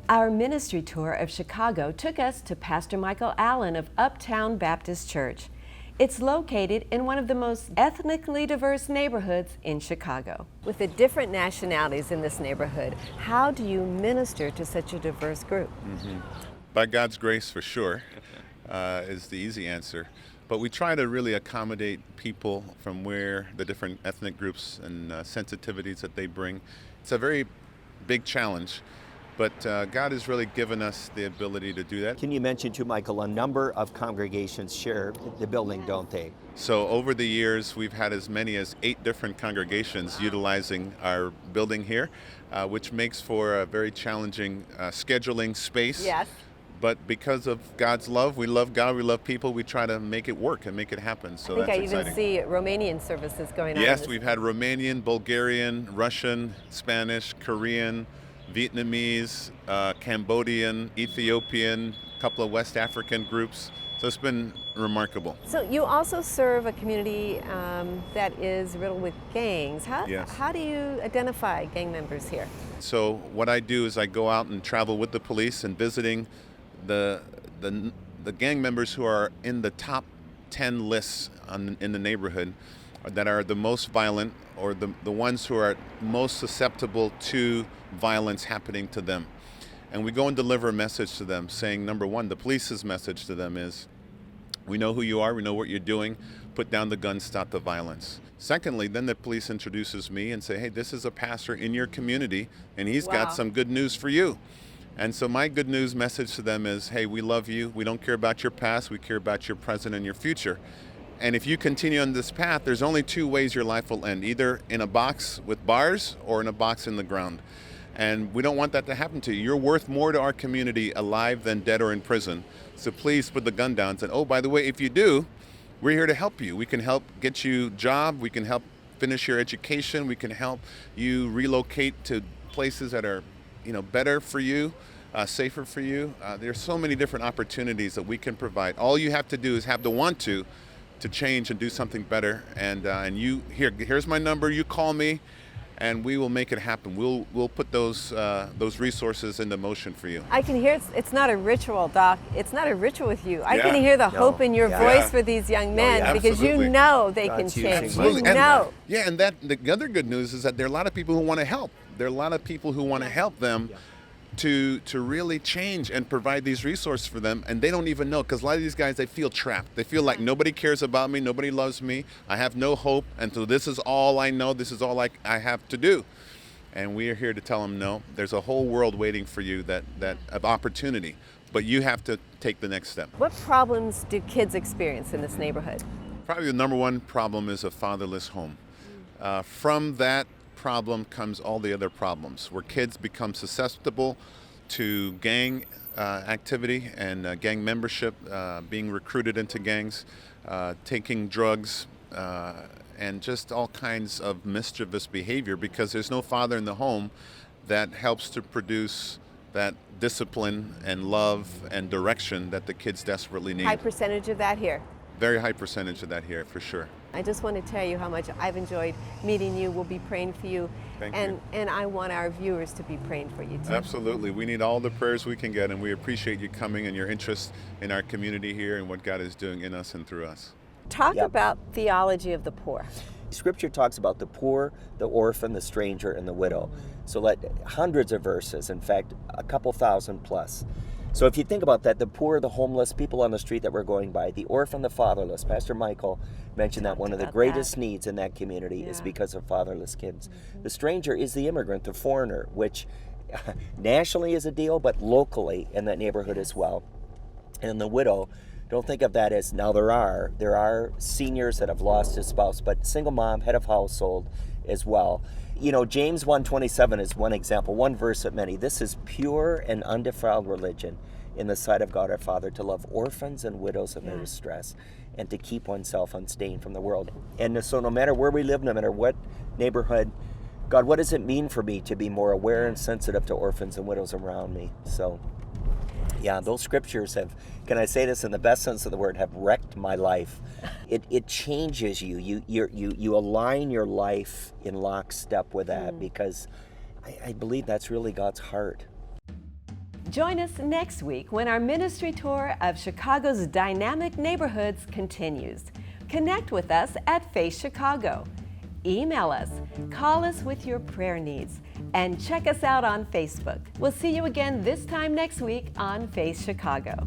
Our ministry tour of Chicago took us to Pastor Michael Allen of Uptown Baptist Church. It's located in one of the most ethnically diverse neighborhoods in Chicago. With the different nationalities in this neighborhood, how do you minister to such a diverse group? By God's grace, for sure, is the easy answer. But we try to really accommodate people from where the different ethnic groups and sensitivities that they bring. It's a very big challenge, but God has really given us the ability to do that. Can you mention to Michael, a number of congregations share the building, don't they? So over the years, we've had as many as 8 different congregations utilizing our building here, which makes for a very challenging scheduling space. Yes. But because of God's love, we love God, we love people, we try to make it work and make it happen. So I think that's I even exciting. see Romanian services going on. Yes, we've had Romanian, Bulgarian, Russian, Spanish, Korean, Vietnamese, Cambodian, Ethiopian, a couple of West African groups. So it's been remarkable. So you also serve a community that is riddled with gangs. Yes. How do you identify gang members here? So what I do is I go out and travel with the police and visiting the gang members who are in the top 10 lists in the neighborhood that are the most violent, or the ones who are most susceptible to violence happening to them. And we go and deliver a message to them saying, number one, the police's message to them is, we know who you are, we know what you're doing, put down the gun, stop the violence. Secondly, then the police introduces me and say, hey, this is a pastor in your community and he's got some good news for you. And so my good news message to them is, hey, we love you, we don't care about your past, we care about your present and your future. And if you continue on this path, there's only 2 ways your life will end, either in a box with bars or in a box in the ground. And we don't want that to happen to you. You're worth more to our community alive than dead or in prison. So please put the gun down and say, oh, by the way, if you do, we're here to help you. We can help get you a job. We can help finish your education. We can help you relocate to places that are, better for you, safer for you. There's so many different opportunities that we can provide. All you have to do is have the want to change and do something better. And here's my number. You call me, and we will make it happen. We'll put those resources into motion for you. I can hear it's not a ritual, Doc. It's not a ritual with you. I can hear the hope in your voice for these young men because you know they can change. Absolutely. You know. And the other good news is that there are a lot of people who want to help. There are a lot of people who want to help them to really change and provide these resources for them, and they don't even know, because a lot of these guys, they feel trapped. They feel like nobody cares about me, nobody loves me, I have no hope, and so this is all I know, this is all I have to do. And we are here to tell them, no, there's a whole world waiting for you that of opportunity, but you have to take the next step. What problems do kids experience in this neighborhood? Probably the number one problem is a fatherless home. From that problem comes all the other problems, where kids become susceptible to gang activity and gang membership, being recruited into gangs, taking drugs, and just all kinds of mischievous behavior, because there's no father in the home that helps to produce that discipline and love and direction that the kids desperately need. High percentage of that here. Very high percentage of that here, for sure. I just want to tell you how much I've enjoyed meeting you. We'll be praying for you. Thank you. And I want our viewers to be praying for you too. Absolutely. We need all the prayers we can get, and we appreciate you coming and your interest in our community here and what God is doing in us and through us. Talk about theology of the poor. Scripture talks about the poor, the orphan, the stranger, and the widow. So hundreds of verses, in fact, a couple thousand plus. So if you think about that, the poor, the homeless, people on the street that we're going by, the orphan, the fatherless, Pastor Michael mentioned that one of the greatest needs in that community is because of fatherless kids. The stranger is the immigrant, the foreigner, which nationally is a deal, but locally in that neighborhood as well. And the widow, don't think of that as, now there are seniors that have lost his spouse, but single mom, head of household as well. James 1:27 is one example, one verse of many. This is pure and undefiled religion in the sight of God our Father, to love orphans and widows in their distress, and to keep oneself unstained from the world. And so no matter where we live, no matter what neighborhood, God, what does it mean for me to be more aware and sensitive to orphans and widows around me? So yeah, those scriptures have, can I say this in the best sense of the word, have wrecked my life. It changes you. You align your life in lockstep with that, because I believe that's really God's heart. Join us next week when our ministry tour of Chicago's dynamic neighborhoods continues. Connect with us at Faith Chicago. Email us, call us with your prayer needs, and check us out on Facebook. We'll see you again this time next week on Faith Chicago.